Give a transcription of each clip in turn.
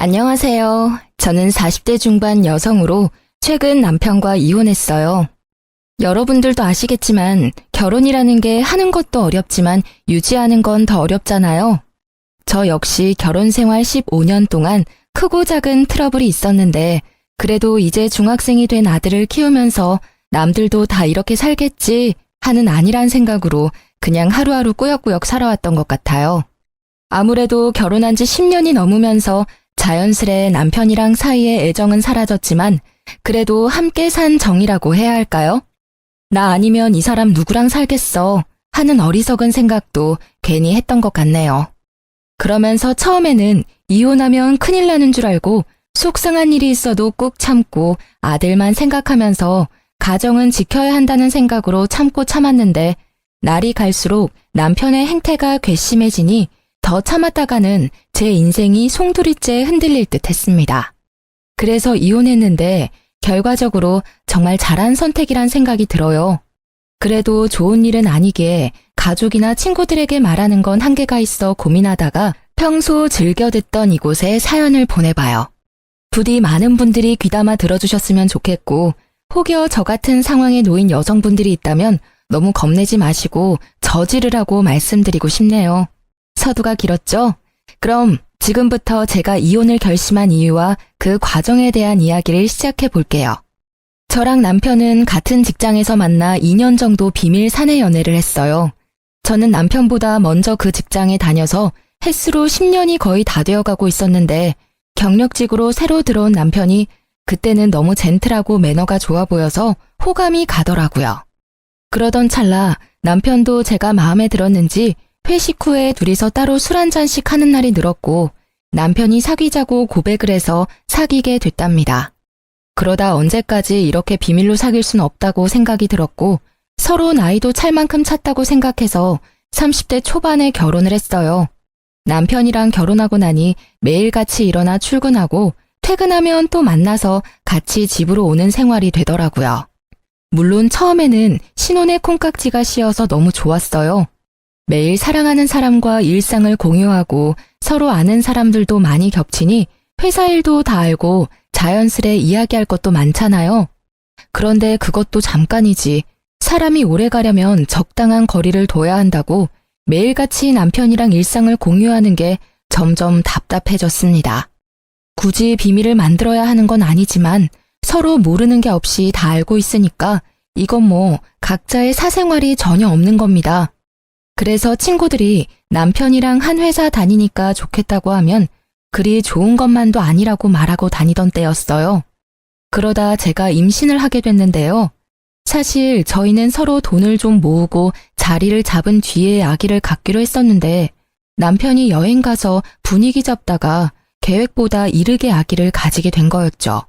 안녕하세요. 저는 40대 중반 여성으로 최근 남편과 이혼했어요. 여러분들도 아시겠지만 결혼이라는 게 하는 것도 어렵지만 유지하는 건 더 어렵잖아요. 저 역시 결혼 생활 15년 동안 크고 작은 트러블이 있었는데 그래도 이제 중학생이 된 아들을 키우면서 남들도 다 이렇게 살겠지 하는 안일한 생각으로 그냥 하루하루 꾸역꾸역 살아왔던 것 같아요. 아무래도 결혼한 지 10년이 넘으면서 자연스레 남편이랑 사이의 애정은 사라졌지만 그래도 함께 산 정이라고 해야 할까요? 나 아니면 이 사람 누구랑 살겠어 하는 어리석은 생각도 괜히 했던 것 같네요. 그러면서 처음에는 이혼하면 큰일 나는 줄 알고 속상한 일이 있어도 꾹 참고 아들만 생각하면서 가정은 지켜야 한다는 생각으로 참고 참았는데 날이 갈수록 남편의 행태가 괘씸해지니 더 참았다가는 제 인생이 송두리째 흔들릴 듯 했습니다. 그래서 이혼했는데 결과적으로 정말 잘한 선택이란 생각이 들어요. 그래도 좋은 일은 아니기에 가족이나 친구들에게 말하는 건 한계가 있어 고민하다가 평소 즐겨 듣던 이곳에 사연을 보내봐요. 부디 많은 분들이 귀담아 들어주셨으면 좋겠고 혹여 저 같은 상황에 놓인 여성분들이 있다면 너무 겁내지 마시고 저지르라고 말씀드리고 싶네요. 서두가 길었죠? 그럼 지금부터 제가 이혼을 결심한 이유와 그 과정에 대한 이야기를 시작해 볼게요. 저랑 남편은 같은 직장에서 만나 2년 정도 비밀 사내 연애를 했어요. 저는 남편보다 먼저 그 직장에 다녀서 햇수로 10년이 거의 다 되어가고 있었는데 경력직으로 새로 들어온 남편이 그때는 너무 젠틀하고 매너가 좋아 보여서 호감이 가더라고요. 그러던 찰나 남편도 제가 마음에 들었는지 회식 후에 둘이서 따로 술 한 잔씩 하는 날이 늘었고 남편이 사귀자고 고백을 해서 사귀게 됐답니다. 그러다 언제까지 이렇게 비밀로 사귈 순 없다고 생각이 들었고 서로 나이도 찰 만큼 찼다고 생각해서 30대 초반에 결혼을 했어요. 남편이랑 결혼하고 나니 매일같이 일어나 출근하고 퇴근하면 또 만나서 같이 집으로 오는 생활이 되더라고요. 물론 처음에는 신혼의 콩깍지가 씌어서 너무 좋았어요. 매일 사랑하는 사람과 일상을 공유하고 서로 아는 사람들도 많이 겹치니 회사 일도 다 알고 자연스레 이야기할 것도 많잖아요. 그런데 그것도 잠깐이지. 사람이 오래 가려면 적당한 거리를 둬야 한다고 매일같이 남편이랑 일상을 공유하는 게 점점 답답해졌습니다. 굳이 비밀을 만들어야 하는 건 아니지만 서로 모르는 게 없이 다 알고 있으니까 이건 뭐 각자의 사생활이 전혀 없는 겁니다. 그래서 친구들이 남편이랑 한 회사 다니니까 좋겠다고 하면 그리 좋은 것만도 아니라고 말하고 다니던 때였어요. 그러다 제가 임신을 하게 됐는데요. 사실 저희는 서로 돈을 좀 모으고 자리를 잡은 뒤에 아기를 갖기로 했었는데 남편이 여행 가서 분위기 잡다가 계획보다 이르게 아기를 가지게 된 거였죠.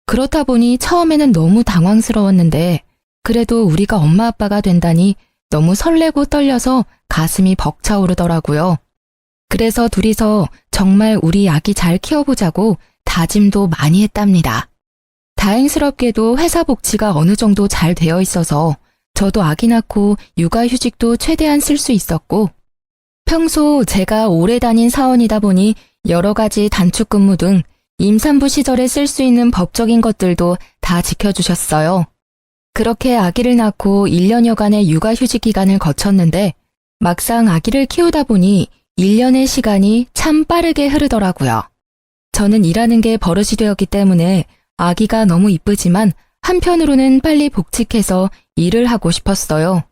그렇다 보니 처음에는 너무 당황스러웠는데 그래도 우리가 엄마 아빠가 된다니 너무 설레고 떨려서 가슴이 벅차오르더라고요. 그래서 둘이서 정말 우리 아기 잘 키워보자고 다짐도 많이 했답니다. 다행스럽게도 회사 복지가 어느 정도 잘 되어 있어서 저도 아기 낳고 육아휴직도 최대한 쓸 수 있었고 평소 제가 오래 다닌 사원이다 보니 여러 가지 단축근무 등 임산부 시절에 쓸 수 있는 법적인 것들도 다 지켜주셨어요. 그렇게 아기를 낳고 1년여간의 육아휴직 기간을 거쳤는데 막상 아기를 키우다 보니 1년의 시간이 참 빠르게 흐르더라고요. 저는 일하는 게 버릇이 되었기 때문에 아기가 너무 이쁘지만 한편으로는 빨리 복직해서 일을 하고 싶었어요.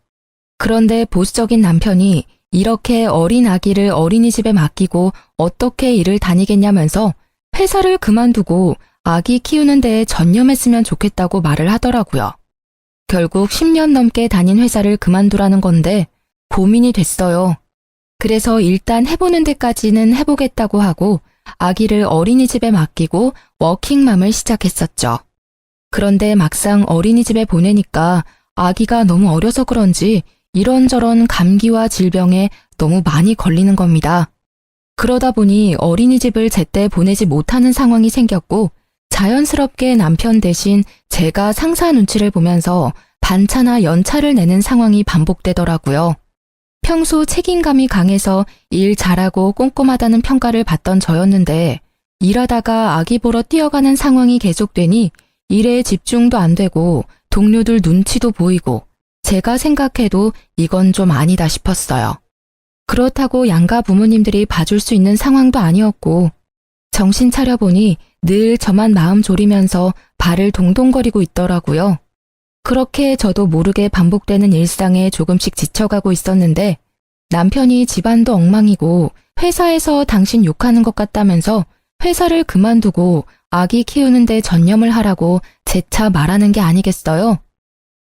그런데 보수적인 남편이 이렇게 어린 아기를 어린이집에 맡기고 어떻게 일을 다니겠냐면서 회사를 그만두고 아기 키우는 데에 전념했으면 좋겠다고 말을 하더라고요. 결국 10년 넘게 다닌 회사를 그만두라는 건데 고민이 됐어요. 그래서 일단 해보는 데까지는 해보겠다고 하고 아기를 어린이집에 맡기고 워킹맘을 시작했었죠. 그런데 막상 어린이집에 보내니까 아기가 너무 어려서 그런지 이런저런 감기와 질병에 너무 많이 걸리는 겁니다. 그러다 보니 어린이집을 제때 보내지 못하는 상황이 생겼고 자연스럽게 남편 대신 제가 상사 눈치를 보면서 반차나 연차를 내는 상황이 반복되더라고요. 평소 책임감이 강해서 일 잘하고 꼼꼼하다는 평가를 받던 저였는데 일하다가 아기 보러 뛰어가는 상황이 계속되니 일에 집중도 안 되고 동료들 눈치도 보이고 제가 생각해도 이건 좀 아니다 싶었어요. 그렇다고 양가 부모님들이 봐줄 수 있는 상황도 아니었고 정신 차려보니 늘 저만 마음 졸이면서 발을 동동거리고 있더라고요. 그렇게 저도 모르게 반복되는 일상에 조금씩 지쳐가고 있었는데 남편이 집안도 엉망이고 회사에서 당신 욕하는 것 같다면서 회사를 그만두고 아기 키우는데 전념을 하라고 재차 말하는 게 아니겠어요?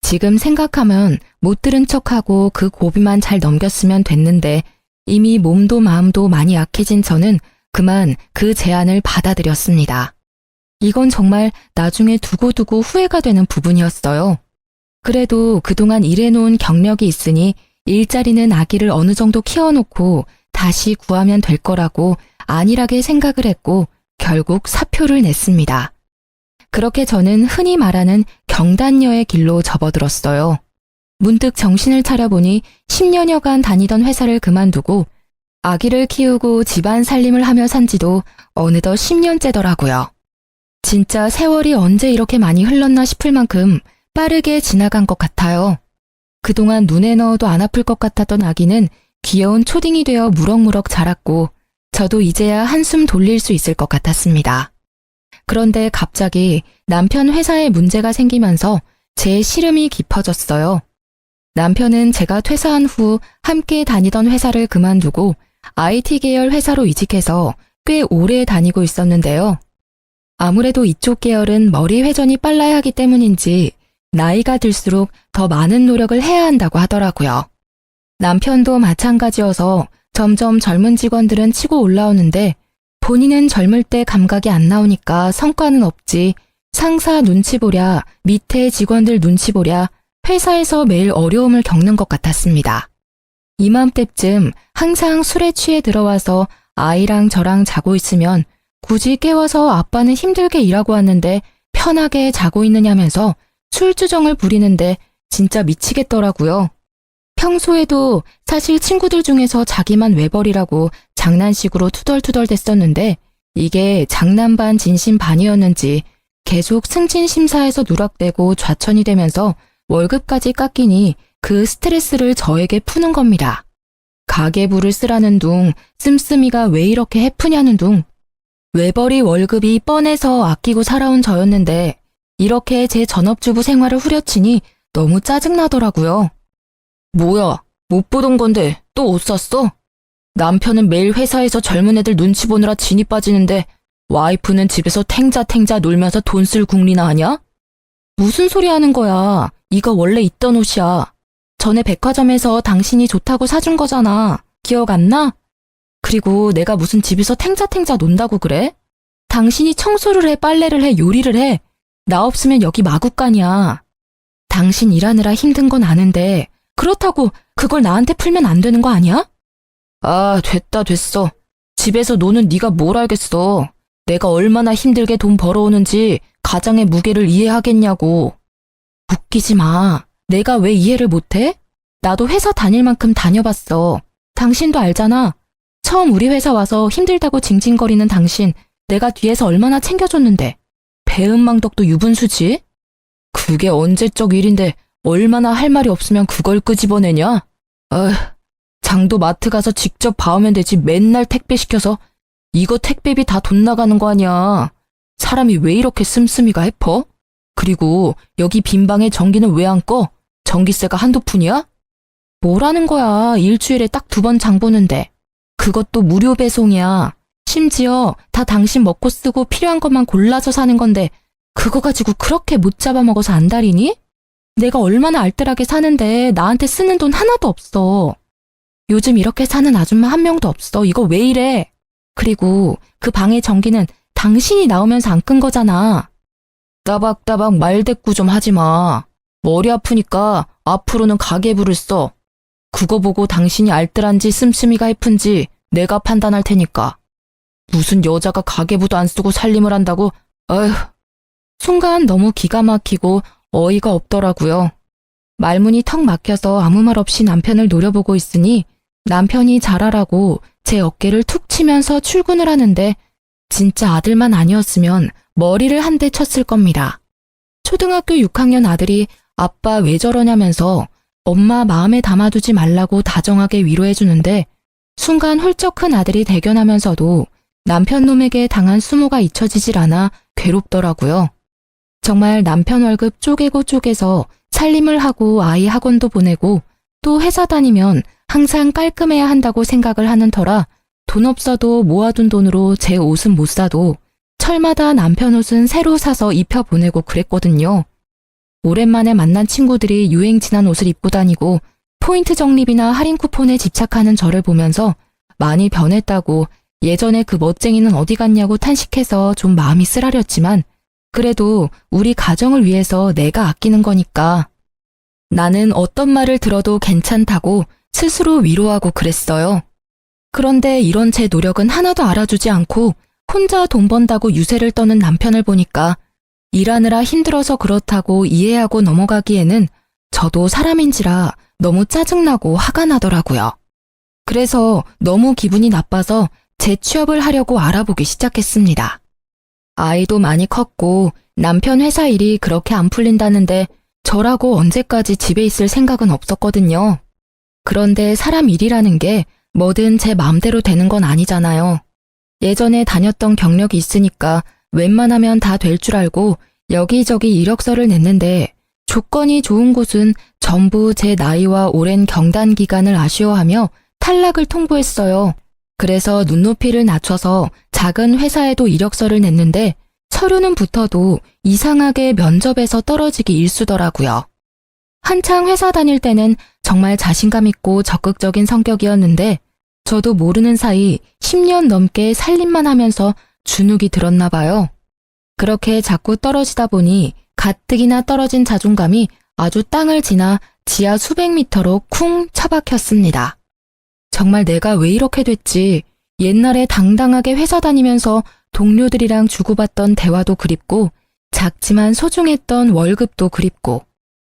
지금 생각하면 못 들은 척하고 그 고비만 잘 넘겼으면 됐는데 이미 몸도 마음도 많이 약해진 저는 그만 그 제안을 받아들였습니다. 이건 정말 나중에 두고두고 후회가 되는 부분이었어요. 그래도 그동안 일해놓은 경력이 있으니 일자리는 아기를 어느 정도 키워놓고 다시 구하면 될 거라고 안일하게 생각을 했고 결국 사표를 냈습니다. 그렇게 저는 흔히 말하는 경단녀의 길로 접어들었어요. 문득 정신을 차려보니 10년여간 다니던 회사를 그만두고 아기를 키우고 집안 살림을 하며 산 지도 어느덧 10년째더라고요. 진짜 세월이 언제 이렇게 많이 흘렀나 싶을 만큼 빠르게 지나간 것 같아요. 그동안 눈에 넣어도 안 아플 것 같았던 아기는 귀여운 초딩이 되어 무럭무럭 자랐고 저도 이제야 한숨 돌릴 수 있을 것 같았습니다. 그런데 갑자기 남편 회사에 문제가 생기면서 제 시름이 깊어졌어요. 남편은 제가 퇴사한 후 함께 다니던 회사를 그만두고 IT 계열 회사로 이직해서 꽤 오래 다니고 있었는데요. 아무래도 이쪽 계열은 머리 회전이 빨라야 하기 때문인지 나이가 들수록 더 많은 노력을 해야 한다고 하더라고요. 남편도 마찬가지여서 점점 젊은 직원들은 치고 올라오는데 본인은 젊을 때 감각이 안 나오니까 성과는 없지 상사 눈치 보랴 밑에 직원들 눈치 보랴 회사에서 매일 어려움을 겪는 것 같았습니다. 이맘때쯤 항상 술에 취해 들어와서 아이랑 저랑 자고 있으면 굳이 깨워서 아빠는 힘들게 일하고 왔는데 편하게 자고 있느냐면서 술주정을 부리는데 진짜 미치겠더라고요. 평소에도 사실 친구들 중에서 자기만 외벌이라고 장난식으로 투덜투덜 댔었는데 이게 장난 반 진심 반이었는지 계속 승진 심사에서 누락되고 좌천이 되면서 월급까지 깎이니 그 스트레스를 저에게 푸는 겁니다. 가계부를 쓰라는 둥, 씀씀이가 왜 이렇게 해프냐는 둥. 외벌이 월급이 뻔해서 아끼고 살아온 저였는데 이렇게 제 전업주부 생활을 후려치니 너무 짜증나더라고요. 뭐야, 못 보던 건데 또 옷 샀어? 남편은 매일 회사에서 젊은 애들 눈치 보느라 진이 빠지는데 와이프는 집에서 탱자탱자 놀면서 돈 쓸 궁리나 하냐? 무슨 소리 하는 거야. 이거 원래 있던 옷이야. 전에 백화점에서 당신이 좋다고 사준 거잖아. 기억 안 나? 그리고 내가 무슨 집에서 탱자탱자 논다고 그래? 당신이 청소를 해, 빨래를 해, 요리를 해. 나 없으면 여기 마구간이야. 당신 일하느라 힘든 건 아는데 그렇다고 그걸 나한테 풀면 안 되는 거 아니야? 아, 됐어. 집에서 노는 네가 뭘 알겠어. 내가 얼마나 힘들게 돈 벌어오는지 가장의 무게를 이해하겠냐고. 웃기지 마. 내가 왜 이해를 못해? 나도 회사 다닐 만큼 다녀봤어. 당신도 알잖아. 처음 우리 회사 와서 힘들다고 징징거리는 당신, 내가 뒤에서 얼마나 챙겨줬는데. 배은망덕도 유분수지? 그게 언제적 일인데 얼마나 할 말이 없으면 그걸 끄집어내냐? 장도 마트 가서 직접 봐오면 되지 맨날 택배 시켜서 이거 택배비 다 돈 나가는 거 아니야. 사람이 왜 이렇게 씀씀이가 해퍼? 그리고 여기 빈방에 전기는 왜 안 꺼? 전기세가 한두 푼이야? 뭐라는 거야. 일주일에 딱 2번 장 보는데. 그것도 무료 배송이야. 심지어 다 당신 먹고 쓰고 필요한 것만 골라서 사는 건데 그거 가지고 그렇게 못 잡아먹어서 안달이니? 내가 얼마나 알뜰하게 사는데 나한테 쓰는 돈 하나도 없어. 요즘 이렇게 사는 아줌마 한 명도 없어. 이거 왜 이래? 그리고 그 방의 전기는 당신이 나오면서 안 끈 거잖아. 따박따박 말대꾸 좀 하지 마. 머리 아프니까 앞으로는 가계부를 써. 그거 보고 당신이 알뜰한지 씀씀이가 해픈지 내가 판단할 테니까. 무슨 여자가 가계부도 안 쓰고 살림을 한다고? 어휴. 순간 너무 기가 막히고 어이가 없더라고요. 말문이 턱 막혀서 아무 말 없이 남편을 노려보고 있으니 남편이 잘하라고 제 어깨를 툭 치면서 출근을 하는데 진짜 아들만 아니었으면 머리를 한 대 쳤을 겁니다. 초등학교 6학년 아들이 아빠 왜 저러냐면서 엄마 마음에 담아두지 말라고 다정하게 위로해주는데 순간 훌쩍 큰 아들이 대견하면서도 남편 놈에게 당한 수모가 잊혀지질 않아 괴롭더라고요. 정말 남편 월급 쪼개고 쪼개서 살림을 하고 아이 학원도 보내고 또 회사 다니면 항상 깔끔해야 한다고 생각을 하는 터라 돈 없어도 모아둔 돈으로 제 옷은 못 사도 철마다 남편 옷은 새로 사서 입혀보내고 그랬거든요. 오랜만에 만난 친구들이 유행 지난 옷을 입고 다니고 포인트 적립이나 할인 쿠폰에 집착하는 저를 보면서 많이 변했다고 예전에 그 멋쟁이는 어디 갔냐고 탄식해서 좀 마음이 쓰라렸지만 그래도 우리 가정을 위해서 내가 아끼는 거니까 나는 어떤 말을 들어도 괜찮다고 스스로 위로하고 그랬어요. 그런데 이런 제 노력은 하나도 알아주지 않고 혼자 돈 번다고 유세를 떠는 남편을 보니까 일하느라 힘들어서 그렇다고 이해하고 넘어가기에는 저도 사람인지라 너무 짜증나고 화가 나더라고요. 그래서 너무 기분이 나빠서 재취업을 하려고 알아보기 시작했습니다. 아이도 많이 컸고 남편 회사 일이 그렇게 안 풀린다는데 저라고 언제까지 집에 있을 생각은 없었거든요. 그런데 사람 일이라는 게 뭐든 제 마음대로 되는 건 아니잖아요. 예전에 다녔던 경력이 있으니까 웬만하면 다 될 줄 알고 여기저기 이력서를 냈는데 조건이 좋은 곳은 전부 제 나이와 오랜 경단 기간을 아쉬워하며 탈락을 통보했어요. 그래서 눈높이를 낮춰서 작은 회사에도 이력서를 냈는데 서류는 붙어도 이상하게 면접에서 떨어지기 일쑤더라고요. 한창 회사 다닐 때는 정말 자신감 있고 적극적인 성격이었는데 저도 모르는 사이 10년 넘게 살림만 하면서 주눅이 들었나 봐요. 그렇게 자꾸 떨어지다 보니 가뜩이나 떨어진 자존감이 아주 땅을 지나 지하 수백 미터로 쿵 처박혔습니다. 정말 내가 왜 이렇게 됐지? 옛날에 당당하게 회사 다니면서 동료들이랑 주고받던 대화도 그립고 작지만 소중했던 월급도 그립고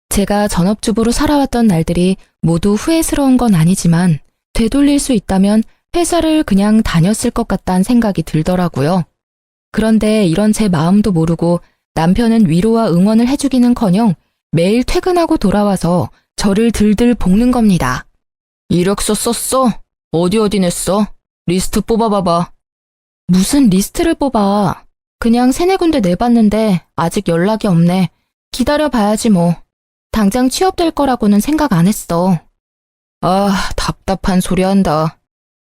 제가 전업주부로 살아왔던 날들이 모두 후회스러운 건 아니지만 되돌릴 수 있다면 회사를 그냥 다녔을 것 같다는 생각이 들더라고요. 그런데 이런 제 마음도 모르고 남편은 위로와 응원을 해주기는커녕 매일 퇴근하고 돌아와서 저를 들들 볶는 겁니다. 이력서 썼어? 어디 냈어? 리스트 뽑아봐봐. 무슨 리스트를 뽑아. 그냥 3-4군데 내봤는데 아직 연락이 없네. 기다려봐야지 뭐. 당장 취업될 거라고는 생각 안 했어. 아, 답답한 소리 한다.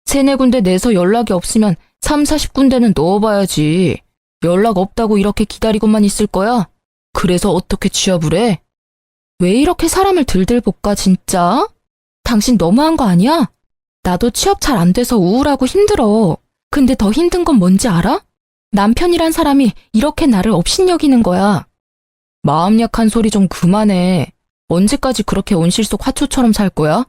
3-4군데 내서 연락이 없으면 30-40군데는 넣어봐야지. 연락 없다고 이렇게 기다리고만 있을 거야? 그래서 어떻게 취업을 해? 왜 이렇게 사람을 들들 볶아 진짜? 당신 너무한 거 아니야? 나도 취업 잘 안 돼서 우울하고 힘들어. 근데 더 힘든 건 뭔지 알아? 남편이란 사람이 이렇게 나를 업신여기는 거야. 마음 약한 소리 좀 그만해. 언제까지 그렇게 온실 속 화초처럼 살 거야?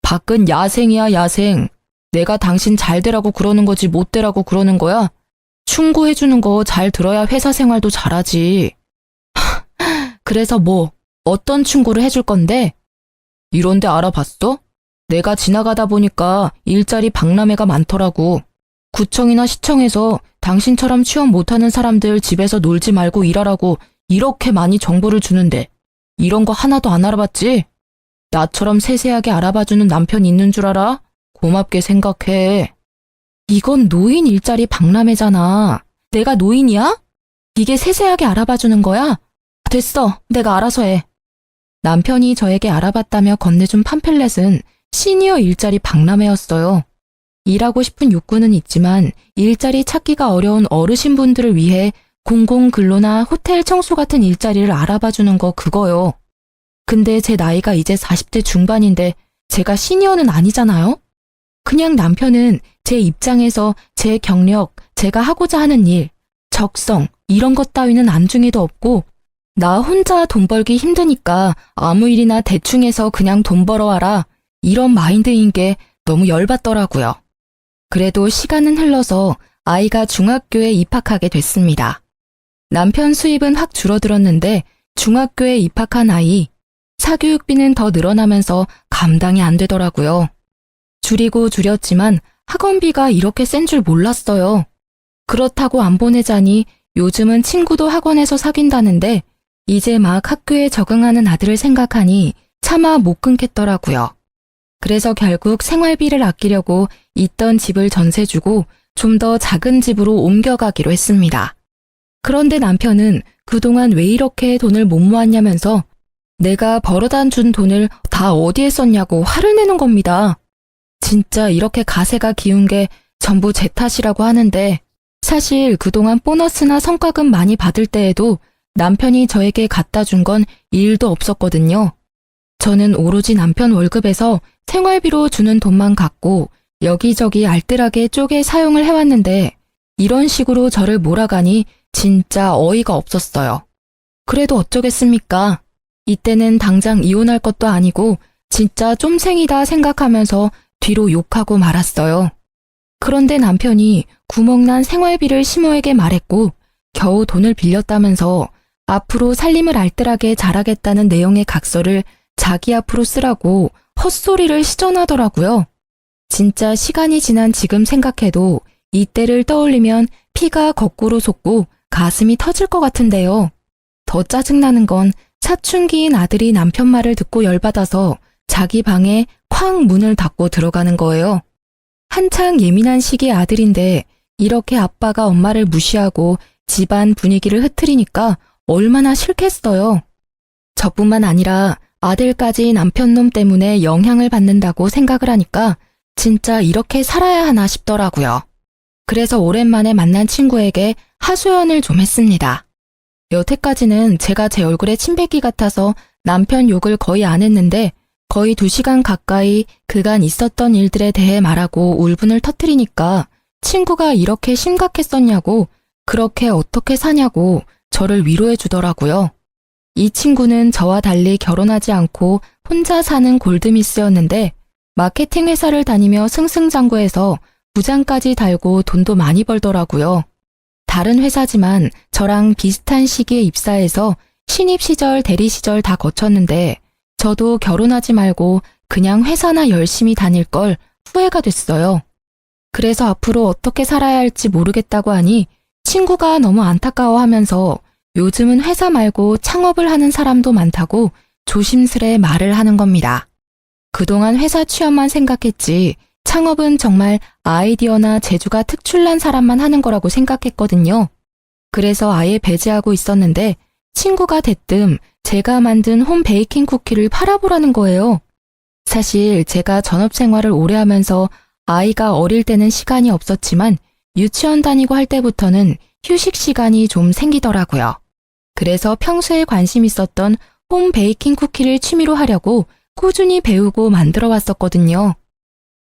밖은 야생이야, 야생. 내가 당신 잘 되라고 그러는 거지 못 되라고 그러는 거야? 충고해주는 거 잘 들어야 회사 생활도 잘하지. 그래서 뭐, 어떤 충고를 해줄 건데? 이런데 알아봤어? 내가 지나가다 보니까 일자리 박람회가 많더라고. 구청이나 시청에서 당신처럼 취업 못하는 사람들 집에서 놀지 말고 일하라고 이렇게 많이 정보를 주는데 이런 거 하나도 안 알아봤지? 나처럼 세세하게 알아봐주는 남편 있는 줄 알아? 고맙게 생각해. 이건 노인 일자리 박람회잖아. 내가 노인이야? 이게 세세하게 알아봐주는 거야? 됐어. 내가 알아서 해. 남편이 저에게 알아봤다며 건네준 팜플렛은 시니어 일자리 박람회였어요. 일하고 싶은 욕구는 있지만 일자리 찾기가 어려운 어르신분들을 위해 공공근로나 호텔 청소 같은 일자리를 알아봐주는 거 그거요. 근데 제 나이가 이제 40대 중반인데 제가 시니어는 아니잖아요? 그냥 남편은 제 입장에서 제 경력, 제가 하고자 하는 일, 적성 이런 것 따위는 안중에도 없고 나 혼자 돈 벌기 힘드니까 아무 일이나 대충 해서 그냥 돈 벌어와라 이런 마인드인 게 너무 열받더라고요. 그래도 시간은 흘러서 아이가 중학교에 입학하게 됐습니다. 남편 수입은 확 줄어들었는데 중학교에 입학한 아이, 사교육비는 더 늘어나면서 감당이 안 되더라고요. 줄이고 줄였지만 학원비가 이렇게 센 줄 몰랐어요. 그렇다고 안 보내자니 요즘은 친구도 학원에서 사귄다는데 이제 막 학교에 적응하는 아들을 생각하니 차마 못 끊겠더라고요. 그래서 결국 생활비를 아끼려고 있던 집을 전세 주고 좀 더 작은 집으로 옮겨가기로 했습니다. 그런데 남편은 그동안 왜 이렇게 돈을 못 모았냐면서 내가 벌어다 준 돈을 다 어디에 썼냐고 화를 내는 겁니다. 진짜 이렇게 가세가 기운 게 전부 제 탓이라고 하는데 사실 그동안 보너스나 성과금 많이 받을 때에도 남편이 저에게 갖다 준 건 일도 없었거든요. 저는 오로지 남편 월급에서 생활비로 주는 돈만 갖고 여기저기 알뜰하게 쪼개 사용을 해왔는데 이런 식으로 저를 몰아가니 진짜 어이가 없었어요. 그래도 어쩌겠습니까? 이때는 당장 이혼할 것도 아니고 진짜 쫌생이다 생각하면서 뒤로 욕하고 말았어요. 그런데 남편이 구멍난 생활비를 시모에게 말했고 겨우 돈을 빌렸다면서 앞으로 살림을 알뜰하게 잘하겠다는 내용의 각서를 자기 앞으로 쓰라고 헛소리를 시전하더라고요. 진짜 시간이 지난 지금 생각해도 이때를 떠올리면 피가 거꾸로 솟고 가슴이 터질 것 같은데요. 더 짜증나는 건 사춘기인 아들이 남편 말을 듣고 열받아서 자기 방에 쾅 문을 닫고 들어가는 거예요. 한창 예민한 시기 아들인데 이렇게 아빠가 엄마를 무시하고 집안 분위기를 흐트리니까 얼마나 싫겠어요. 저뿐만 아니라 아들까지 남편놈 때문에 영향을 받는다고 생각을 하니까 진짜 이렇게 살아야 하나 싶더라고요. 그래서 오랜만에 만난 친구에게 하소연을 좀 했습니다. 여태까지는 제가 제 얼굴에 침 뱉기 같아서 남편 욕을 거의 안 했는데 거의 2시간 가까이 그간 있었던 일들에 대해 말하고 울분을 터뜨리니까 친구가 이렇게 심각했었냐고 그렇게 어떻게 사냐고 저를 위로해 주더라고요. 이 친구는 저와 달리 결혼하지 않고 혼자 사는 골드미스였는데 마케팅 회사를 다니며 승승장구해서 부장까지 달고 돈도 많이 벌더라고요. 다른 회사지만 저랑 비슷한 시기에 입사해서 신입 시절, 대리 시절 다 거쳤는데 저도 결혼하지 말고 그냥 회사나 열심히 다닐 걸 후회가 됐어요. 그래서 앞으로 어떻게 살아야 할지 모르겠다고 하니 친구가 너무 안타까워하면서 요즘은 회사 말고 창업을 하는 사람도 많다고 조심스레 말을 하는 겁니다. 그동안 회사 취업만 생각했지 창업은 정말 아이디어나 재주가 특출난 사람만 하는 거라고 생각했거든요. 그래서 아예 배제하고 있었는데 친구가 대뜸 제가 만든 홈 베이킹 쿠키를 팔아보라는 거예요. 사실 제가 전업 생활을 오래 하면서 아이가 어릴 때는 시간이 없었지만 유치원 다니고 할 때부터는 휴식 시간이 좀 생기더라고요. 그래서 평소에 관심 있었던 홈 베이킹 쿠키를 취미로 하려고 꾸준히 배우고 만들어 왔었거든요.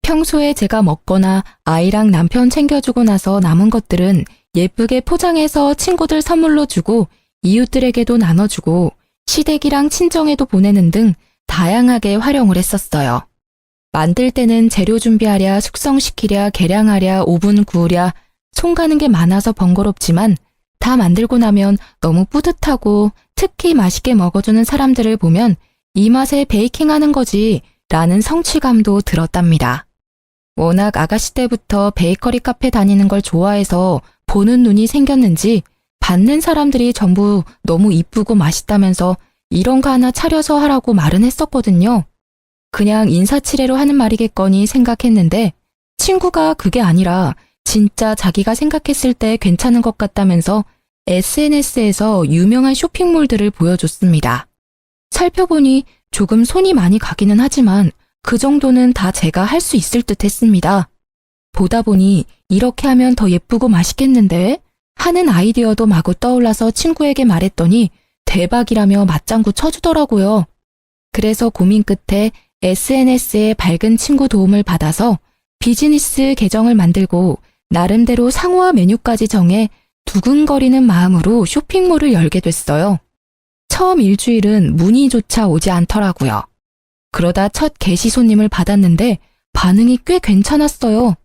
평소에 제가 먹거나 아이랑 남편 챙겨주고 나서 남은 것들은 예쁘게 포장해서 친구들 선물로 주고 이웃들에게도 나눠주고 시댁이랑 친정에도 보내는 등 다양하게 활용을 했었어요. 만들 때는 재료 준비하랴, 숙성시키랴, 계량하랴, 오븐 구우랴, 손 가는 게 많아서 번거롭지만 다 만들고 나면 너무 뿌듯하고 특히 맛있게 먹어주는 사람들을 보면 이 맛에 베이킹하는 거지 라는 성취감도 들었답니다. 워낙 아가씨 때부터 베이커리 카페 다니는 걸 좋아해서 보는 눈이 생겼는지 받는 사람들이 전부 너무 이쁘고 맛있다면서 이런 거 하나 차려서 하라고 말은 했었거든요. 그냥 인사치레로 하는 말이겠거니 생각했는데 친구가 그게 아니라 진짜 자기가 생각했을 때 괜찮은 것 같다면서 SNS에서 유명한 쇼핑몰들을 보여줬습니다. 살펴보니 조금 손이 많이 가기는 하지만 그 정도는 다 제가 할 수 있을 듯 했습니다. 보다 보니 이렇게 하면 더 예쁘고 맛있겠는데? 하는 아이디어도 마구 떠올라서 친구에게 말했더니 대박이라며 맞장구 쳐주더라고요. 그래서 고민 끝에 SNS에 밝은 친구 도움을 받아서 비즈니스 계정을 만들고 나름대로 상호화 메뉴까지 정해 두근거리는 마음으로 쇼핑몰을 열게 됐어요. 처음 일주일은 문의조차 오지 않더라고요. 그러다 첫 게시 손님을 받았는데 반응이 꽤 괜찮았어요.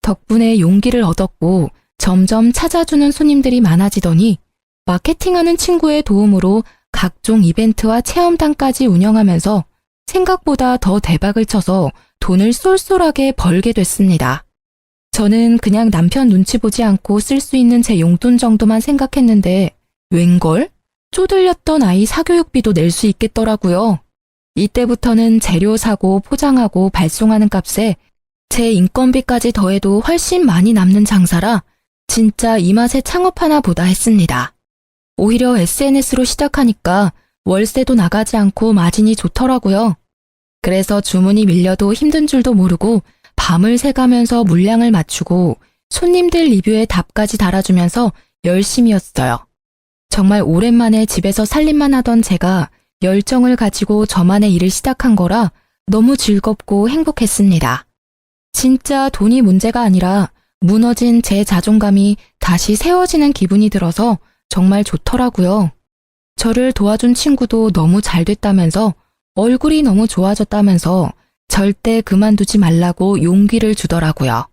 덕분에 용기를 얻었고 점점 찾아주는 손님들이 많아지더니 마케팅하는 친구의 도움으로 각종 이벤트와 체험단까지 운영하면서 생각보다 더 대박을 쳐서 돈을 쏠쏠하게 벌게 됐습니다. 저는 그냥 남편 눈치 보지 않고 쓸 수 있는 제 용돈 정도만 생각했는데 웬걸? 쪼들렸던 아이 사교육비도 낼 수 있겠더라고요. 이때부터는 재료 사고 포장하고 발송하는 값에 제 인건비까지 더해도 훨씬 많이 남는 장사라 진짜 이 맛에 창업하나 보다 했습니다. 오히려 SNS로 시작하니까 월세도 나가지 않고 마진이 좋더라고요. 그래서 주문이 밀려도 힘든 줄도 모르고 밤을 새가면서 물량을 맞추고 손님들 리뷰에 답까지 달아주면서 열심히였어요. 정말 오랜만에 집에서 살림만 하던 제가 열정을 가지고 저만의 일을 시작한 거라 너무 즐겁고 행복했습니다. 진짜 돈이 문제가 아니라 무너진 제 자존감이 다시 세워지는 기분이 들어서 정말 좋더라고요. 저를 도와준 친구도 너무 잘 됐다면서 얼굴이 너무 좋아졌다면서 절대 그만두지 말라고 용기를 주더라고요.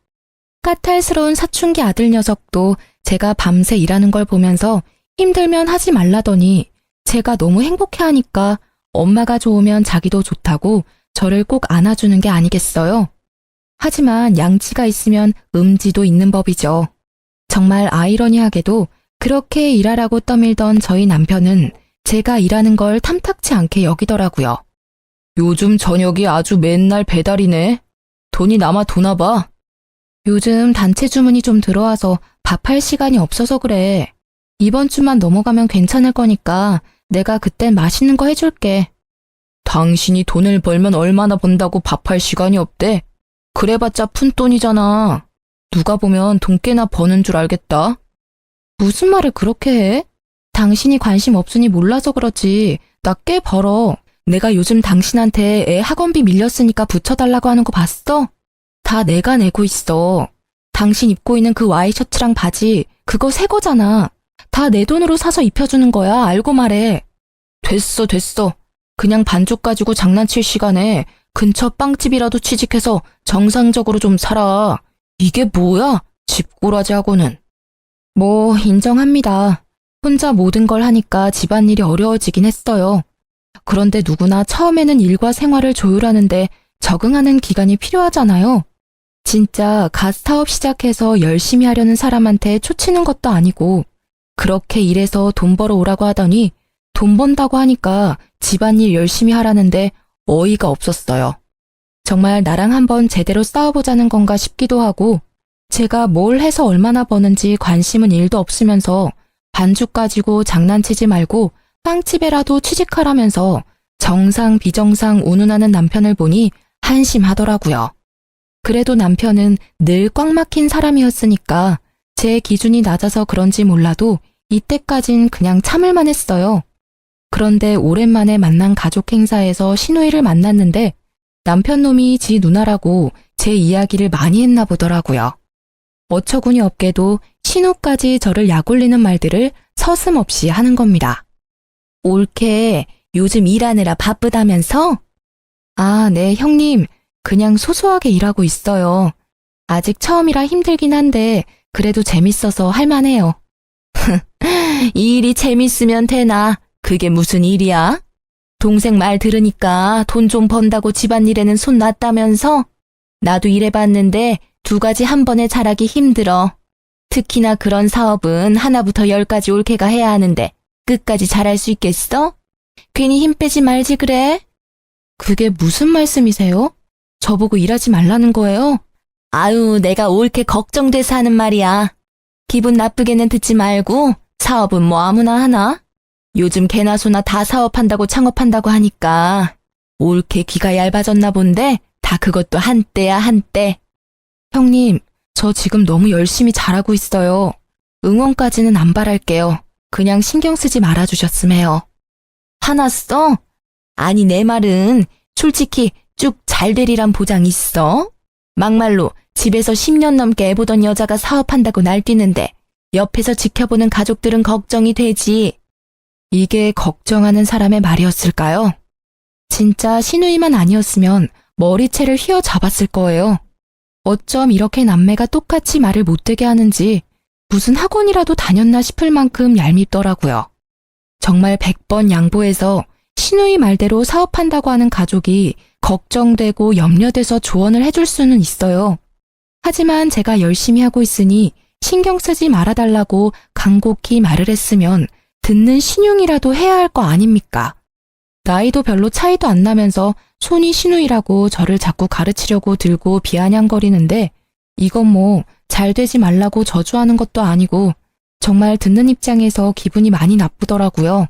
까탈스러운 사춘기 아들 녀석도 제가 밤새 일하는 걸 보면서 힘들면 하지 말라더니 제가 너무 행복해하니까 엄마가 좋으면 자기도 좋다고 저를 꼭 안아주는 게 아니겠어요? 하지만 양치가 있으면 음지도 있는 법이죠. 정말 아이러니하게도 그렇게 일하라고 떠밀던 저희 남편은 제가 일하는 걸 탐탁치 않게 여기더라고요. 요즘 저녁이 아주 맨날 배달이네. 돈이 남아 도나 봐. 요즘 단체 주문이 좀 들어와서 밥할 시간이 없어서 그래. 이번 주만 넘어가면 괜찮을 거니까 내가 그땐 맛있는 거 해줄게. 당신이 돈을 벌면 얼마나 번다고 밥할 시간이 없대? 그래봤자 푼돈이잖아. 누가 보면 돈 꽤나 버는 줄 알겠다. 무슨 말을 그렇게 해? 당신이 관심 없으니 몰라서 그러지. 나 꽤 벌어. 내가 요즘 당신한테 애 학원비 밀렸으니까 붙여달라고 하는 거 봤어? 다 내가 내고 있어. 당신 입고 있는 그 와이셔츠랑 바지, 그거 새 거잖아. 다 내 돈으로 사서 입혀주는 거야. 알고 말해. 됐어, 됐어. 그냥 반쪽 가지고 장난칠 시간에 근처 빵집이라도 취직해서 정상적으로 좀 살아. 이게 뭐야? 집꼬라지하고는. 뭐 인정합니다. 혼자 모든 걸 하니까 집안일이 어려워지긴 했어요. 그런데 누구나 처음에는 일과 생활을 조율하는데 적응하는 기간이 필요하잖아요. 진짜 갓 사업 시작해서 열심히 하려는 사람한테 초치는 것도 아니고 그렇게 일해서 돈 벌어 오라고 하더니 돈 번다고 하니까 집안일 열심히 하라는데 어이가 없었어요. 정말 나랑 한번 제대로 싸워보자는 건가 싶기도 하고 제가 뭘 해서 얼마나 버는지 관심은 1도 없으면서 반죽 가지고 장난치지 말고 빵집에라도 취직하라면서 정상 비정상 운운하는 남편을 보니 한심하더라고요. 그래도 남편은 늘 꽉 막힌 사람이었으니까 제 기준이 낮아서 그런지 몰라도 이때까진 그냥 참을만 했어요. 그런데 오랜만에 만난 가족 행사에서 시누이를 만났는데 남편 놈이 지 누나라고 제 이야기를 많이 했나 보더라고요. 어처구니 없게도 신우까지 저를 약올리는 말들을 서슴없이 하는 겁니다. 올케 요즘 일하느라 바쁘다면서? 아, 네, 형님. 그냥 소소하게 일하고 있어요. 아직 처음이라 힘들긴 한데 그래도 재밌어서 할만해요. 이 일이 재밌으면 되나? 그게 무슨 일이야? 동생 말 들으니까 돈 좀 번다고 집안일에는 손 놨다면서? 나도 일해봤는데 2가지 한 번에 잘하기 힘들어. 특히나 그런 사업은 하나부터 10까지 올케가 해야 하는데 끝까지 잘할 수 있겠어? 괜히 힘 빼지 말지 그래? 그게 무슨 말씀이세요? 저보고 일하지 말라는 거예요? 아유, 내가 올케 걱정돼서 하는 말이야. 기분 나쁘게는 듣지 말고 사업은 뭐 아무나 하나? 요즘 개나 소나 다 사업한다고 창업한다고 하니까 올케 귀가 얇아졌나 본데 다 그것도 한때야 한때. 형님, 저 지금 너무 열심히 잘하고 있어요. 응원까지는 안 바랄게요. 그냥 신경 쓰지 말아주셨음 해요. 화났어? 아니 내 말은 솔직히 쭉 잘 되리란 보장 있어? 막말로 집에서 10년 넘게 애보던 여자가 사업한다고 날뛰는데 옆에서 지켜보는 가족들은 걱정이 되지. 이게 걱정하는 사람의 말이었을까요? 진짜 시누이만 아니었으면 머리채를 휘어잡았을 거예요. 어쩜 이렇게 남매가 똑같이 말을 못되게 하는지 무슨 학원이라도 다녔나 싶을 만큼 얄밉더라고요. 정말 100번 양보해서 시누이 말대로 사업한다고 하는 가족이 걱정되고 염려돼서 조언을 해줄 수는 있어요. 하지만 제가 열심히 하고 있으니 신경 쓰지 말아달라고 간곡히 말을 했으면 듣는 신용이라도 해야 할 거 아닙니까? 나이도 별로 차이도 안 나면서 손이 시누이라고 저를 자꾸 가르치려고 들고 비아냥거리는데 이건 뭐 잘 되지 말라고 저주하는 것도 아니고 정말 듣는 입장에서 기분이 많이 나쁘더라고요.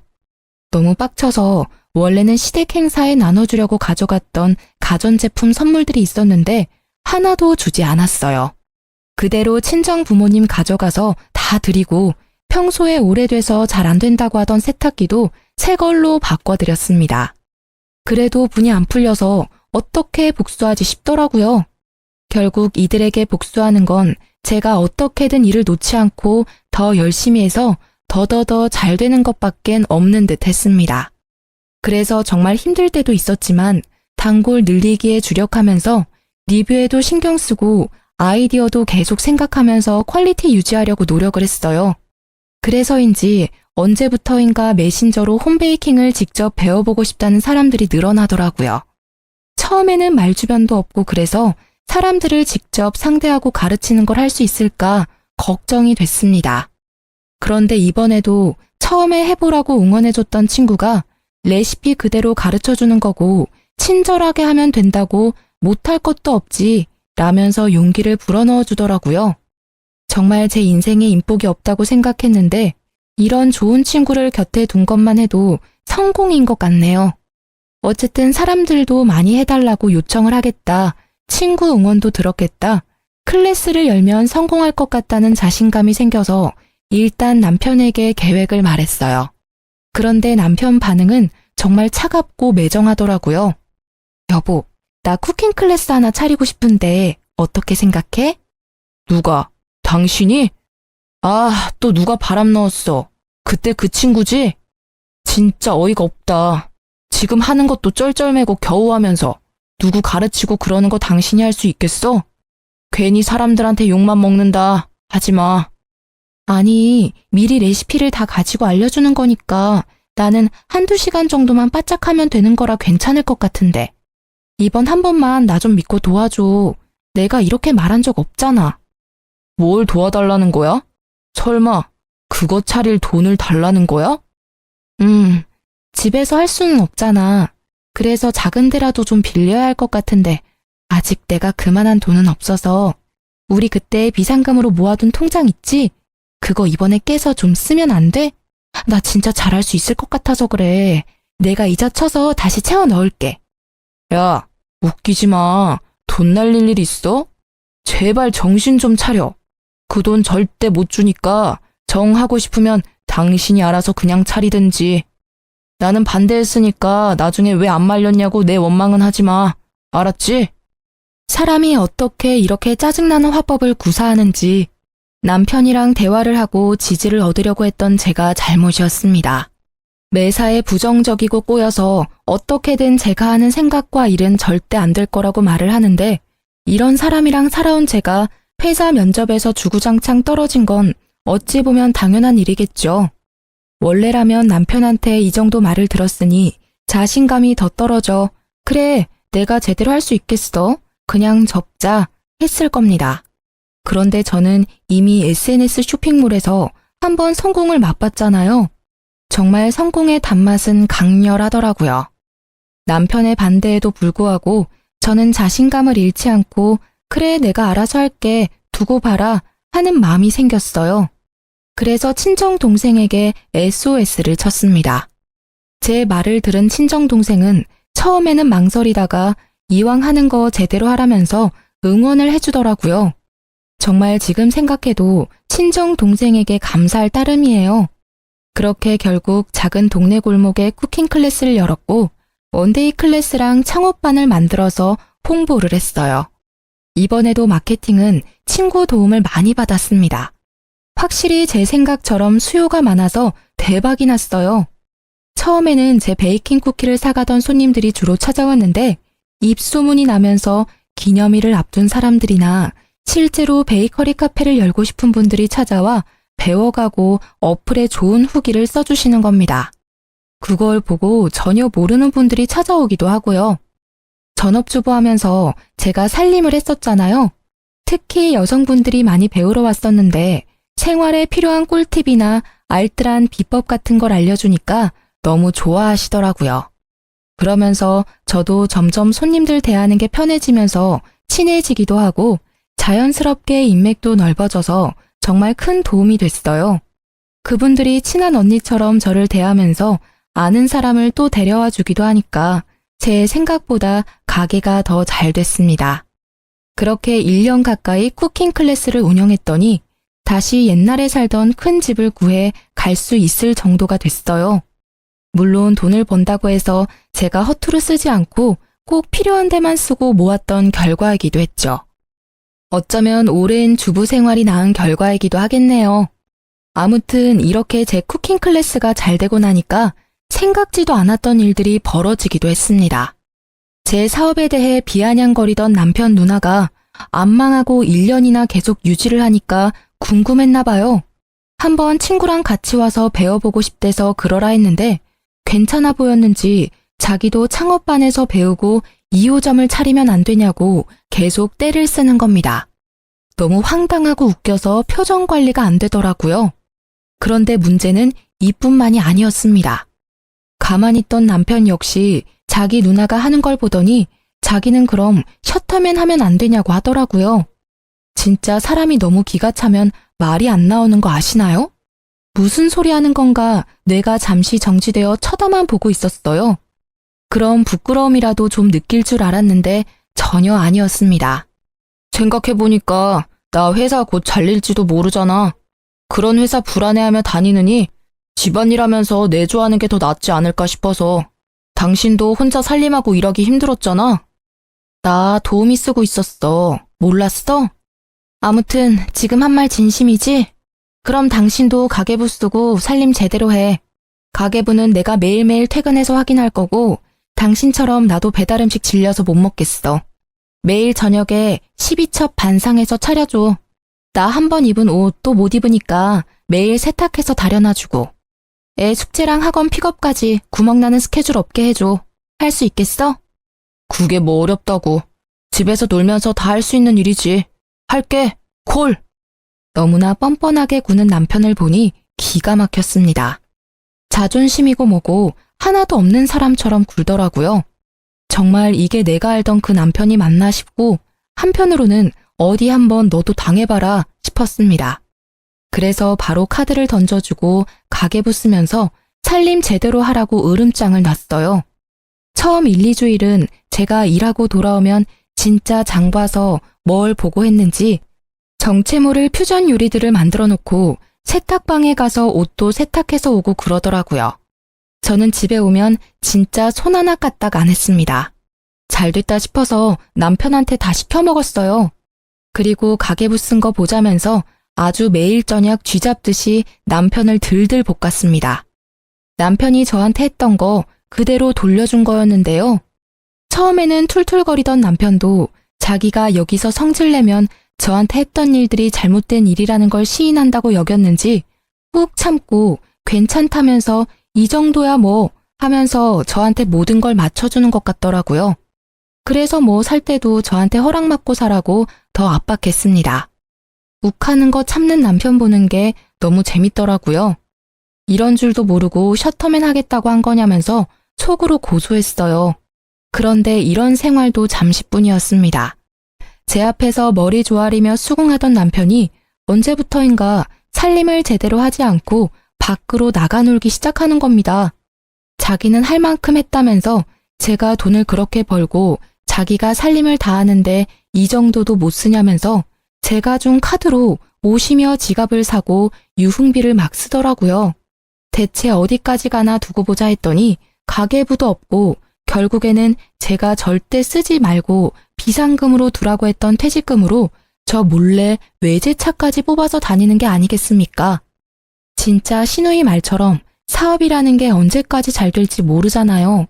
너무 빡쳐서 원래는 시댁 행사에 나눠주려고 가져갔던 가전제품 선물들이 있었는데 하나도 주지 않았어요. 그대로 친정 부모님 가져가서 다 드리고 평소에 오래돼서 잘 안 된다고 하던 세탁기도 새 걸로 바꿔드렸습니다. 그래도 분이 안 풀려서 어떻게 복수하지 싶더라고요. 결국 이들에게 복수하는 건 제가 어떻게든 일을 놓지 않고 더 열심히 해서 더더더 잘 되는 것밖엔 없는 듯 했습니다. 그래서 정말 힘들 때도 있었지만 단골 늘리기에 주력하면서 리뷰에도 신경 쓰고 아이디어도 계속 생각하면서 퀄리티 유지하려고 노력을 했어요. 그래서인지 언제부터인가 메신저로 홈베이킹을 직접 배워보고 싶다는 사람들이 늘어나더라고요. 처음에는 말주변도 없고 그래서 사람들을 직접 상대하고 가르치는 걸 할 수 있을까 걱정이 됐습니다. 그런데 이번에도 처음에 해보라고 응원해줬던 친구가 레시피 그대로 가르쳐주는 거고 친절하게 하면 된다고 못할 것도 없지 라면서 용기를 불어넣어 주더라고요. 정말 제 인생에 인복이 없다고 생각했는데 이런 좋은 친구를 곁에 둔 것만 해도 성공인 것 같네요. 어쨌든 사람들도 많이 해달라고 요청을 하겠다. 친구 응원도 들었겠다. 클래스를 열면 성공할 것 같다는 자신감이 생겨서 일단 남편에게 계획을 말했어요. 그런데 남편 반응은 정말 차갑고 매정하더라고요. 여보, 나 쿠킹 클래스 하나 차리고 싶은데 어떻게 생각해? 누가? 당신이? 아, 또 누가 바람 넣었어. 그때 그 친구지? 진짜 어이가 없다. 지금 하는 것도 쩔쩔매고 겨우 하면서 누구 가르치고 그러는 거 당신이 할 수 있겠어? 괜히 사람들한테 욕만 먹는다. 하지 마. 아니, 미리 레시피를 다 가지고 알려주는 거니까 나는 한두 시간 정도만 바짝하면 되는 거라 괜찮을 것 같은데. 이번 한 번만 나 좀 믿고 도와줘. 내가 이렇게 말한 적 없잖아. 뭘 도와달라는 거야? 설마 그거 차릴 돈을 달라는 거야? 집에서 할 수는 없잖아. 그래서 작은 데라도 좀 빌려야 할 것 같은데 아직 내가 그만한 돈은 없어서 우리 그때 비상금으로 모아둔 통장 있지? 그거 이번에 깨서 좀 쓰면 안 돼? 나 진짜 잘할 수 있을 것 같아서 그래. 내가 이자 쳐서 다시 채워 넣을게. 야, 웃기지 마. 돈 날릴 일 있어? 제발 정신 좀 차려. 그 돈 절대 못 주니까 정하고 싶으면 당신이 알아서 그냥 차리든지. 나는 반대했으니까 나중에 왜 안 말렸냐고 내 원망은 하지 마. 알았지? 사람이 어떻게 이렇게 짜증나는 화법을 구사하는지 남편이랑 대화를 하고 지지를 얻으려고 했던 제가 잘못이었습니다. 매사에 부정적이고 꼬여서 어떻게든 제가 하는 생각과 일은 절대 안 될 거라고 말을 하는데 이런 사람이랑 살아온 제가 회사 면접에서 주구장창 떨어진 건 어찌 보면 당연한 일이겠죠. 원래라면 남편한테 이 정도 말을 들었으니 자신감이 더 떨어져 그래, 내가 제대로 할 수 있겠어. 그냥 접자 했을 겁니다. 그런데 저는 이미 SNS 쇼핑몰에서 한번 성공을 맛봤잖아요. 정말 성공의 단맛은 강렬하더라고요. 남편의 반대에도 불구하고 저는 자신감을 잃지 않고 그래 내가 알아서 할게 두고 봐라 하는 마음이 생겼어요. 그래서 친정 동생에게 SOS를 쳤습니다. 제 말을 들은 친정 동생은 처음에는 망설이다가 이왕 하는 거 제대로 하라면서 응원을 해주더라고요. 정말 지금 생각해도 친정 동생에게 감사할 따름이에요. 그렇게 결국 작은 동네 골목에 쿠킹 클래스를 열었고 원데이 클래스랑 창업반을 만들어서 홍보를 했어요. 이번에도 마케팅은 친구 도움을 많이 받았습니다. 확실히 제 생각처럼 수요가 많아서 대박이 났어요. 처음에는 제 베이킹 쿠키를 사가던 손님들이 주로 찾아왔는데 입소문이 나면서 기념일을 앞둔 사람들이나 실제로 베이커리 카페를 열고 싶은 분들이 찾아와 배워가고 어플에 좋은 후기를 써주시는 겁니다. 그걸 보고 전혀 모르는 분들이 찾아오기도 하고요. 전업주부 하면서 제가 살림을 했었잖아요. 특히 여성분들이 많이 배우러 왔었는데 생활에 필요한 꿀팁이나 알뜰한 비법 같은 걸 알려주니까 너무 좋아하시더라고요. 그러면서 저도 점점 손님들 대하는 게 편해지면서 친해지기도 하고 자연스럽게 인맥도 넓어져서 정말 큰 도움이 됐어요. 그분들이 친한 언니처럼 저를 대하면서 아는 사람을 또 데려와 주기도 하니까 제 생각보다 가게가 더 잘 됐습니다. 그렇게 1년 가까이 쿠킹 클래스를 운영했더니 다시 옛날에 살던 큰 집을 구해 갈 수 있을 정도가 됐어요. 물론 돈을 번다고 해서 제가 허투루 쓰지 않고 꼭 필요한 데만 쓰고 모았던 결과이기도 했죠. 어쩌면 오랜 주부 생활이 낳은 결과이기도 하겠네요. 아무튼 이렇게 제 쿠킹 클래스가 잘 되고 나니까 생각지도 않았던 일들이 벌어지기도 했습니다. 제 사업에 대해 비아냥거리던 남편 누나가 안 망하고 1년이나 계속 유지를 하니까 궁금했나 봐요. 한번 친구랑 같이 와서 배워보고 싶대서 그러라 했는데 괜찮아 보였는지 자기도 창업반에서 배우고 2호점을 차리면 안 되냐고 계속 떼를 쓰는 겁니다. 너무 황당하고 웃겨서 표정 관리가 안 되더라고요. 그런데 문제는 이뿐만이 아니었습니다. 가만히 있던 남편 역시 자기 누나가 하는 걸 보더니 자기는 그럼 셔터맨 하면 안 되냐고 하더라고요. 진짜 사람이 너무 기가 차면 말이 안 나오는 거 아시나요? 무슨 소리 하는 건가 뇌가 잠시 정지되어 쳐다만 보고 있었어요. 그럼 부끄러움이라도 좀 느낄 줄 알았는데 전혀 아니었습니다. 생각해보니까 나 회사 곧 잘릴지도 모르잖아. 그런 회사 불안해하며 다니느니 집안일 하면서 내조하는 게 더 낫지 않을까 싶어서. 당신도 혼자 살림하고 일하기 힘들었잖아. 나 도우미 쓰고 있었어. 몰랐어? 아무튼 지금 한 말 진심이지? 그럼 당신도 가계부 쓰고 살림 제대로 해. 가계부는 내가 매일매일 퇴근해서 확인할 거고 당신처럼 나도 배달음식 질려서 못 먹겠어. 매일 저녁에 12첩 반상해서 차려줘. 나 한 번 입은 옷 또 못 입으니까 매일 세탁해서 다려놔주고. 애 숙제랑 학원 픽업까지 구멍나는 스케줄 없게 해줘. 할 수 있겠어? 그게 뭐 어렵다고. 집에서 놀면서 다 할 수 있는 일이지. 할게. 콜! 너무나 뻔뻔하게 구는 남편을 보니 기가 막혔습니다. 자존심이고 뭐고 하나도 없는 사람처럼 굴더라고요. 정말 이게 내가 알던 그 남편이 맞나 싶고 한편으로는 어디 한번 너도 당해봐라 싶었습니다. 그래서 바로 카드를 던져주고 가계부 쓰면서 살림 제대로 하라고 으름장을 놨어요. 처음 1, 2주일은 제가 일하고 돌아오면 진짜 장 봐서 뭘 보고 했는지 정체 모를 퓨전 요리들을 만들어 놓고 세탁방에 가서 옷도 세탁해서 오고 그러더라고요. 저는 집에 오면 진짜 손 하나 까딱 안 했습니다. 잘 됐다 싶어서 남편한테 다 시켜 먹었어요. 그리고 가계부 쓴 거 보자면서 아주 매일 저녁 쥐잡듯이 남편을 들들 볶았습니다. 남편이 저한테 했던 거 그대로 돌려준 거였는데요. 처음에는 툴툴거리던 남편도 자기가 여기서 성질내면 저한테 했던 일들이 잘못된 일이라는 걸 시인한다고 여겼는지 꾹 참고 괜찮다면서 이 정도야 뭐 하면서 저한테 모든 걸 맞춰주는 것 같더라고요. 그래서 뭐 살 때도 저한테 허락받고 사라고 더 압박했습니다. 욱하는 거 참는 남편 보는 게 너무 재밌더라고요. 이런 줄도 모르고 셔터맨 하겠다고 한 거냐면서 속으로 고소했어요. 그런데 이런 생활도 잠시뿐이었습니다. 제 앞에서 머리 조아리며 수긍하던 남편이 언제부터인가 살림을 제대로 하지 않고 밖으로 나가 놀기 시작하는 겁니다. 자기는 할 만큼 했다면서 제가 돈을 그렇게 벌고 자기가 살림을 다 하는데 이 정도도 못 쓰냐면서 제가 준 카드로 옷이며 지갑을 사고 유흥비를 막 쓰더라고요. 대체 어디까지 가나 두고 보자 했더니 가계부도 없고 결국에는 제가 절대 쓰지 말고 비상금으로 두라고 했던 퇴직금으로 저 몰래 외제차까지 뽑아서 다니는 게 아니겠습니까? 진짜 시누이 말처럼 사업이라는 게 언제까지 잘 될지 모르잖아요.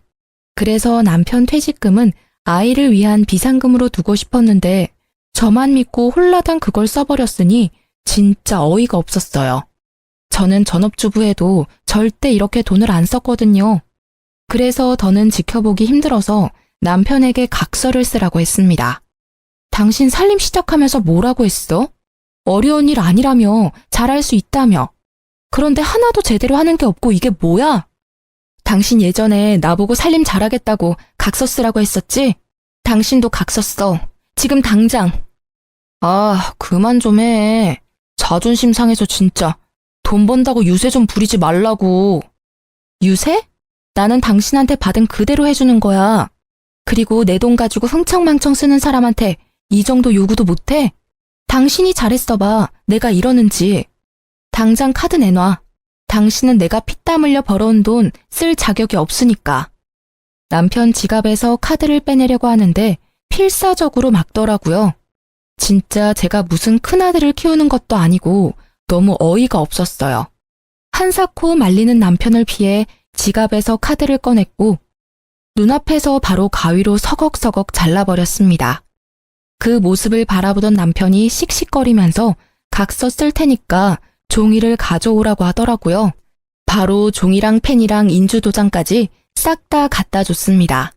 그래서 남편 퇴직금은 아이를 위한 비상금으로 두고 싶었는데 저만 믿고 홀라당 그걸 써버렸으니 진짜 어이가 없었어요. 저는 전업주부에도 절대 이렇게 돈을 안 썼거든요. 그래서 더는 지켜보기 힘들어서 남편에게 각서를 쓰라고 했습니다. 당신 살림 시작하면서 뭐라고 했어? 어려운 일 아니라며, 잘할 수 있다며. 그런데 하나도 제대로 하는 게 없고 이게 뭐야? 당신 예전에 나보고 살림 잘하겠다고 각서 쓰라고 했었지? 당신도 각서 써. 지금 당장. 아, 그만 좀 해. 자존심 상해서 진짜. 돈 번다고 유세 좀 부리지 말라고. 유세? 나는 당신한테 받은 그대로 해주는 거야. 그리고 내 돈 가지고 흥청망청 쓰는 사람한테 이 정도 요구도 못해? 당신이 잘했어 봐. 내가 이러는지. 당장 카드 내놔. 당신은 내가 피땀 흘려 벌어온 돈 쓸 자격이 없으니까. 남편 지갑에서 카드를 빼내려고 하는데 필사적으로 막더라고요. 진짜 제가 무슨 큰아들을 키우는 것도 아니고 너무 어이가 없었어요. 한사코 말리는 남편을 피해 지갑에서 카드를 꺼냈고 눈앞에서 바로 가위로 서걱서걱 잘라버렸습니다. 그 모습을 바라보던 남편이 씩씩거리면서 각서 쓸 테니까 종이를 가져오라고 하더라고요. 바로 종이랑 펜이랑 인주도장까지 싹 다 갖다 줬습니다.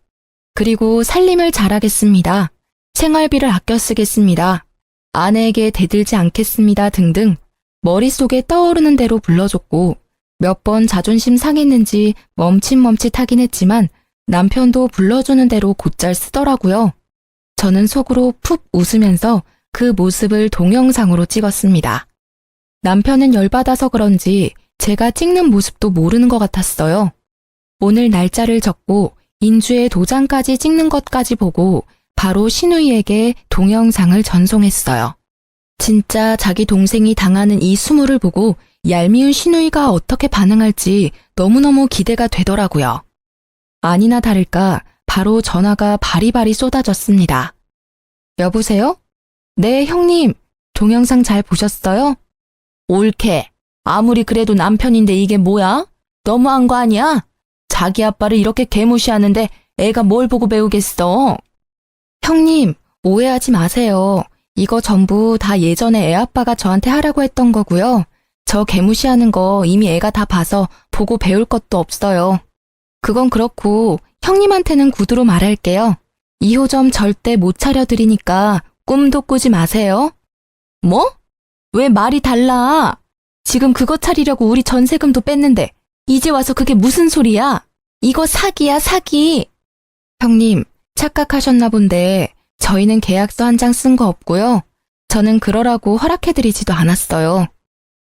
그리고 살림을 잘하겠습니다. 생활비를 아껴 쓰겠습니다. 아내에게 대들지 않겠습니다 등등 머릿속에 떠오르는 대로 불러줬고 몇 번 자존심 상했는지 멈칫멈칫하긴 했지만 남편도 불러주는 대로 곧잘 쓰더라고요. 저는 속으로 푹 웃으면서 그 모습을 동영상으로 찍었습니다. 남편은 열받아서 그런지 제가 찍는 모습도 모르는 것 같았어요. 오늘 날짜를 적고 인주에 도장까지 찍는 것까지 보고 바로 신우이에게 동영상을 전송했어요. 진짜 자기 동생이 당하는 이 수모를 보고 얄미운 신우이가 어떻게 반응할지 너무너무 기대가 되더라고요. 아니나 다를까 바로 전화가 바리바리 쏟아졌습니다. 여보세요? 네, 형님. 동영상 잘 보셨어요? 옳게. 아무리 그래도 남편인데 이게 뭐야? 너무한 거 아니야? 자기 아빠를 이렇게 개무시하는데 애가 뭘 보고 배우겠어? 형님, 오해하지 마세요. 이거 전부 다 예전에 애 아빠가 저한테 하라고 했던 거고요. 저 개무시하는 거 이미 애가 다 봐서 보고 배울 것도 없어요. 그건 그렇고 형님한테는 구두로 말할게요. 2호점 절대 못 차려드리니까 꿈도 꾸지 마세요. 뭐? 왜 말이 달라? 지금 그거 차리려고 우리 전세금도 뺐는데 이제 와서 그게 무슨 소리야? 이거 사기야, 사기. 형님, 착각하셨나 본데 저희는 계약서 한 장 쓴 거 없고요. 저는 그러라고 허락해드리지도 않았어요.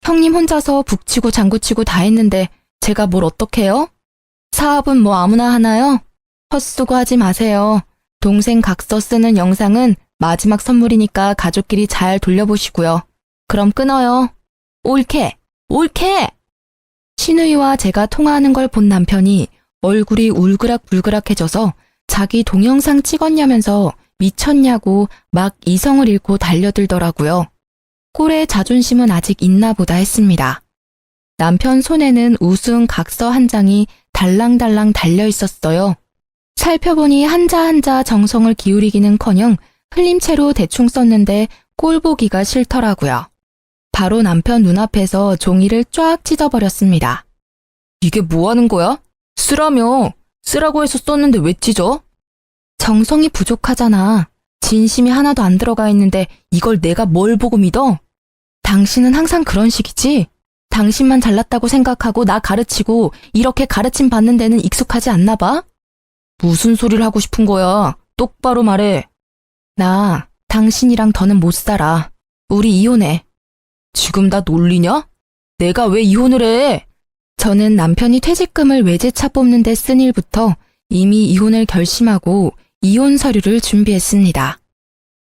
형님 혼자서 북치고 장구치고 다 했는데 제가 뭘 어떡해요? 사업은 뭐 아무나 하나요? 헛수고 하지 마세요. 동생 각서 쓰는 영상은 마지막 선물이니까 가족끼리 잘 돌려보시고요. 그럼 끊어요. 옳게! 옳게! 신우이와 제가 통화하는 걸 본 남편이 얼굴이 울그락불그락해져서 자기 동영상 찍었냐면서 미쳤냐고 막 이성을 잃고 달려들더라고요. 꼴의 자존심은 아직 있나 보다 했습니다. 남편 손에는 우스운 각서 한 장이 달랑달랑 달려 있었어요. 살펴보니 한자 한자 정성을 기울이기는커녕 흘린 채로 대충 썼는데 꼴 보기가 싫더라고요. 바로 남편 눈앞에서 종이를 쫙 찢어버렸습니다. 이게 뭐 하는 거야? 쓰라며. 쓰라고 해서 썼는데 왜 찢어? 정성이 부족하잖아. 진심이 하나도 안 들어가 있는데 이걸 내가 뭘 보고 믿어? 당신은 항상 그런 식이지? 당신만 잘났다고 생각하고 나 가르치고 이렇게 가르침 받는 데는 익숙하지 않나 봐? 무슨 소리를 하고 싶은 거야? 똑바로 말해. 나 당신이랑 더는 못 살아. 우리 이혼해. 지금 나 놀리냐? 내가 왜 이혼을 해? 저는 남편이 퇴직금을 외제차 뽑는 데 쓴 일부터 이미 이혼을 결심하고 이혼 서류를 준비했습니다.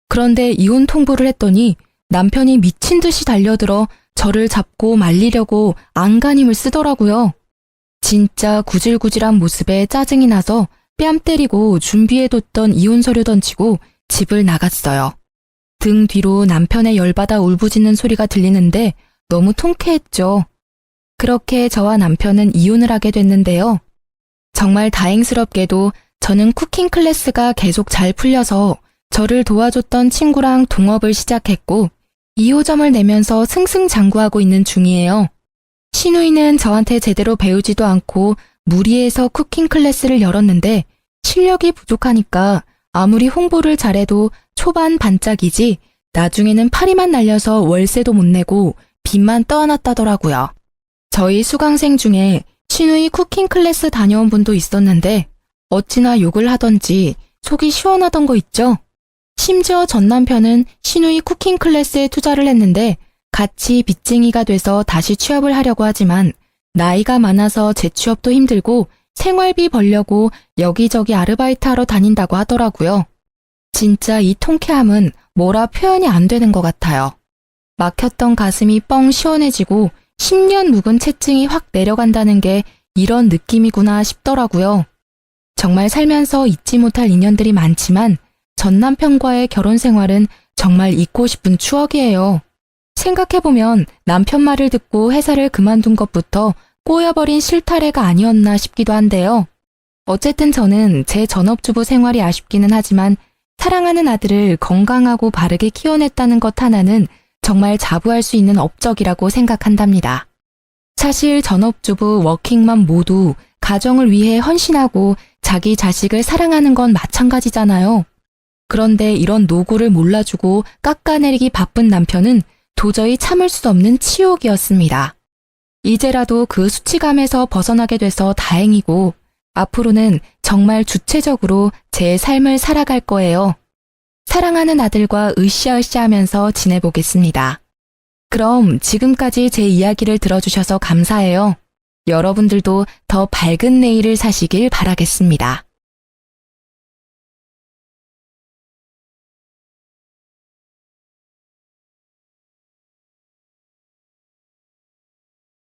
그런데 이혼 통보를 했더니 남편이 미친 듯이 달려들어 저를 잡고 말리려고 안간힘을 쓰더라고요. 진짜 구질구질한 모습에 짜증이 나서 뺨 때리고 준비해뒀던 이혼 서류 던지고 집을 나갔어요. 등 뒤로 남편의 열받아 울부짖는 소리가 들리는데 너무 통쾌했죠. 그렇게 저와 남편은 이혼을 하게 됐는데요. 정말 다행스럽게도 저는 쿠킹 클래스가 계속 잘 풀려서 저를 도와줬던 친구랑 동업을 시작했고 2호점을 내면서 승승장구하고 있는 중이에요. 신우이는 저한테 제대로 배우지도 않고 무리해서 쿠킹 클래스를 열었는데 실력이 부족하니까 아무리 홍보를 잘해도 초반 반짝이지 나중에는 파리만 날려서 월세도 못 내고 빚만 떠안았다더라고요. 저희 수강생 중에 시누이 쿠킹 클래스 다녀온 분도 있었는데 어찌나 욕을 하던지 속이 시원하던 거 있죠? 심지어 전 남편은 시누이 쿠킹 클래스에 투자를 했는데 같이 빚쟁이가 돼서 다시 취업을 하려고 하지만 나이가 많아서 재취업도 힘들고 생활비 벌려고 여기저기 아르바이트하러 다닌다고 하더라고요. 진짜 이 통쾌함은 뭐라 표현이 안 되는 것 같아요. 막혔던 가슴이 뻥 시원해지고 10년 묵은 채증이 확 내려간다는 게 이런 느낌이구나 싶더라고요. 정말 살면서 잊지 못할 인연들이 많지만 전 남편과의 결혼 생활은 정말 잊고 싶은 추억이에요. 생각해보면 남편 말을 듣고 회사를 그만둔 것부터 꼬여버린 실타래가 아니었나 싶기도 한데요. 어쨌든 저는 제 전업주부 생활이 아쉽기는 하지만 사랑하는 아들을 건강하고 바르게 키워냈다는 것 하나는 정말 자부할 수 있는 업적이라고 생각한답니다. 사실 전업주부, 워킹맘 모두 가정을 위해 헌신하고 자기 자식을 사랑하는 건 마찬가지잖아요. 그런데 이런 노고를 몰라주고 깎아내리기 바쁜 남편은 도저히 참을 수 없는 치욕이었습니다. 이제라도 그 수치감에서 벗어나게 돼서 다행이고 앞으로는 정말 주체적으로 제 삶을 살아갈 거예요. 사랑하는 아들과 으쌰으쌰 하면서 지내보겠습니다. 그럼 지금까지 제 이야기를 들어주셔서 감사해요. 여러분들도 더 밝은 내일을 사시길 바라겠습니다.